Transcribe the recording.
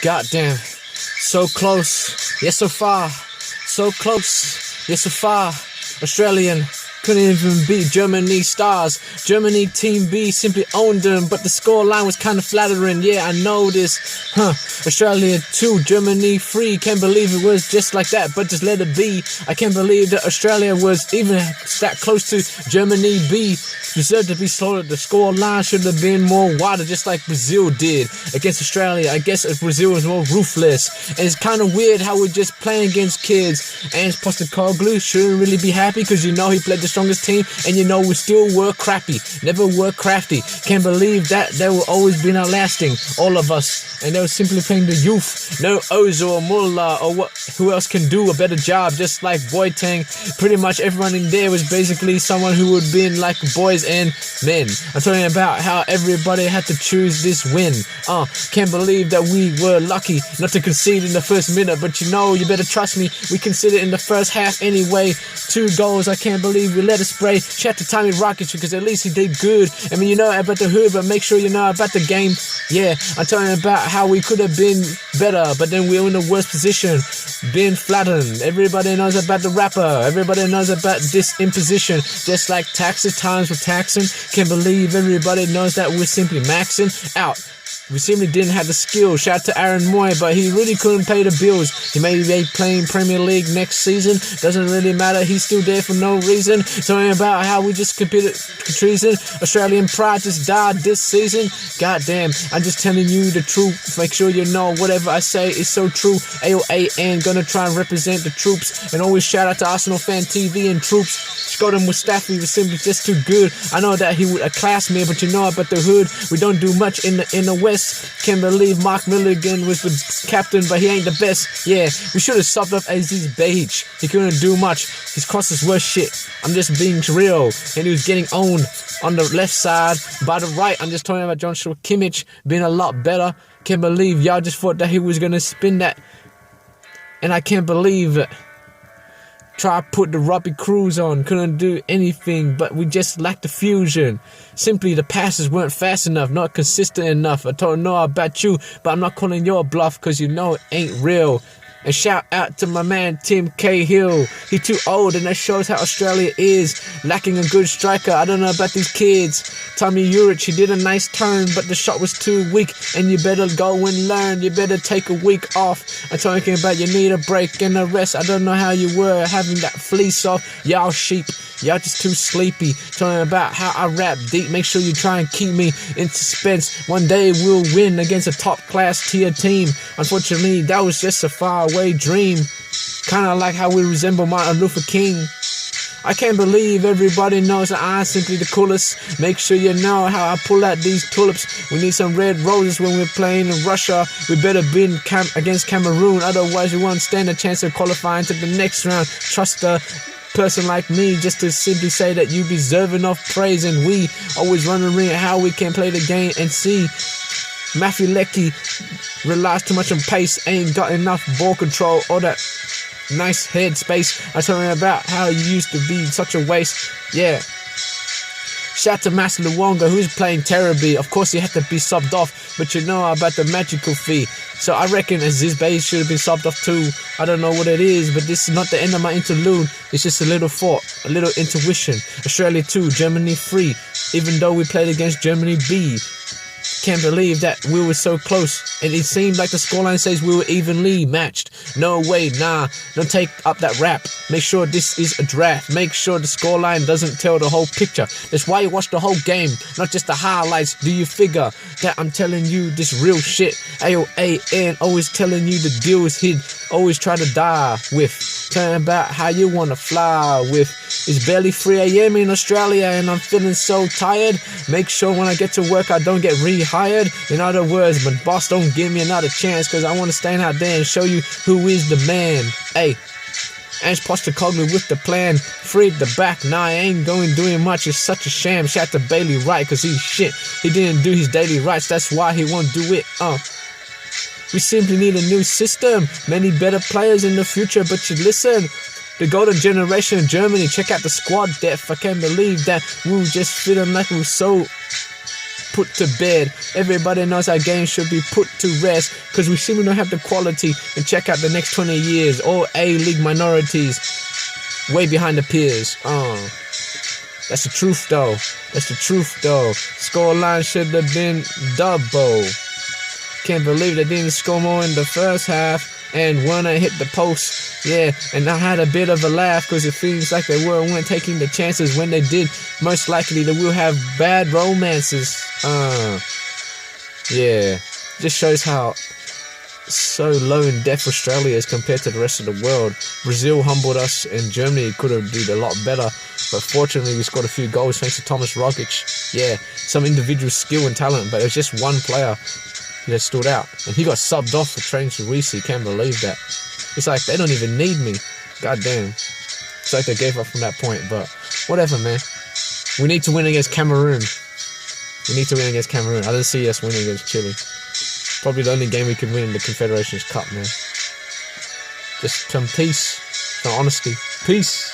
Goddamn. So close, yet so far. So close, yet so far. Australian couldn't even beat Germany stars. Germany Team B simply owned them, but the scoreline was kind of flattering. Yeah, I know this. Australia 2, Germany 3. Can't believe it was just like that, but just let it be. I can't believe that Australia was even that close to Germany B. Deserved to be slaughtered. The scoreline should have been more wider, just like Brazil did against Australia. I guess Brazil was more ruthless. And it's kind of weird how we're just playing against kids. And Postecoglou shouldn't really be happy, because you know he played the strongest team, and you know we still were crappy, never were crafty. Can't believe that they will always be lasting, all of us, and they were simply playing the youth. No OZIL or MULLER or who else can do a better job, just like BOATENG. Pretty much everyone in there was basically someone who would be in like boys and men. I'm talking about how everybody had to choose this win. Can't believe that we were lucky not to concede in the first minute, but you know, you better trust me, we conceded in the first half anyway. 2 goals, I can't believe we let it spray. Shout to Tommy ROGIC, because at least he did good. I mean, you know about the hood, but make sure you know about the game. Yeah, I'm talking about how we could have been better, but then we were in the worst position, being flattened. Everybody knows about the rapper. Everybody knows about this imposition. Just like taxes times with taxing. Can't believe everybody knows that we're simply maxing out. We simply didn't have the skill. Shout out to Aaron Moy, but he really couldn't pay the bills. He may be playing Premier League next season. Doesn't really matter. He's still there for no reason. Talking about how we just committed treason. Australian pride just died this season. Goddamn, I'm just telling you the truth. Make sure you know whatever I say is so true. AOAN, gonna try and represent the troops. And always shout out to Arsenal Fan TV and troops. Scotland Mustafi was simply just too good. I know that he would class me, but you know about the hood. We don't do much in the West. Can't believe Mark Milligan was the captain, but he ain't the best. Yeah, we should have subbed up Aziz Beige. He couldn't do much. His crosses were shit. I'm just being real. And he was getting owned on the left side. By the right, I'm just talking about Joshua Kimmich being a lot better. Can't believe y'all just thought that he was going to spin that. And I can't believe it. Try to put the Robbie KROOS on, couldn't do anything, but we just lacked the fusion. Simply the passes weren't fast enough, not consistent enough. I don't know about you, but I'm not calling your bluff, because you know it ain't real. And shout out to my man Tim Cahill. He too old, and that shows how Australia is, lacking a good striker. I don't know about these kids. Tommy Urich, he did a nice turn, but the shot was too weak, and you better go and learn. You better take a week off. I'm talking about you need a break and a rest. I don't know how you were having that fleece off. Y'all sheep, y'all just too sleepy. Talking about how I rap deep. Make sure you try and keep me in suspense. One day we'll win against a top class tier team. Unfortunately, that was just a faraway dream. Kinda like how we resemble Martin Luther King. I can't believe everybody knows that I'm simply the coolest. Make sure you know how I pull out these tulips. We need some red roses when we're playing in Russia. We better be against Cameroon, otherwise we won't stand a chance of qualifying to the next round. Trust a person like me just to simply say that you deserving of praise, and we always wondering how we can play the game and see. Matthew Leckie relies too much on pace, ain't got enough ball control or that nice head space. I'm talking about how you used to be such a waste. Yeah. Shout to Mas Luonga, who's playing terribly. Of course he had to be subbed off, but you know about the magical fee. So I reckon Aziz Beige should have been subbed off too. I don't know what it is, but this is not the end of my interlude. It's just a little thought, a little intuition. Australia 2, Germany 3. Even though we played against Germany B. Can't believe that we were so close, and it seemed like the scoreline says we were evenly matched. No way, nah, don't take up that rap. Make sure this is a draft. Make sure the scoreline doesn't tell the whole picture. That's why you watch the whole game, not just the highlights. Do you figure that I'm telling you this real shit? AOAN, always telling you the deal is hid. Always try to die with. Telling about how you wanna fly with. It's barely 3 AM in Australia and I'm feeling so tired. Make sure when I get to work I don't get rehired. In other words, my boss don't give me another chance, cause I wanna stand out there and show you who is the man. Hey, Ange Postecoglou with the plan. Freed the back. Nah, I ain't doing much. It's such a sham. Shout to Bailey Wright, cause he's shit. He didn't do his daily rights. That's why he won't do it. We simply need a new system. Many better players in the future, but you listen. The golden generation of Germany. Check out the squad depth. I can't believe that we were just feeling like we were so put to bed. Everybody knows our game should be put to rest, cause we simply don't have the quality. And check out the next 20 years, all A-League minorities, way behind the peers. That's the truth though. That's the truth though. Scoreline should have been double. Can't believe they didn't score more in the first half. And when I hit the post, yeah, and I had a bit of a laugh because it feels like they weren't taking the chances. When they did, most likely they will have bad romances. Yeah, just shows how so low in depth Australia is compared to the rest of the world. Brazil humbled us, and Germany could have did a lot better. But fortunately, we scored a few goals thanks to Thomas ROGIC. Yeah, some individual skill and talent, but it was just one player that stood out, and he got subbed off for training to REUS. Can't believe that. It's like they don't even need me. God damn. It's like they gave up from that point, but whatever, man. We need to win against Cameroon. We need to win against Cameroon. I didn't see us winning against Chile. Probably the only game we can win in the Confederations Cup, man. Just some peace, some honesty. Peace.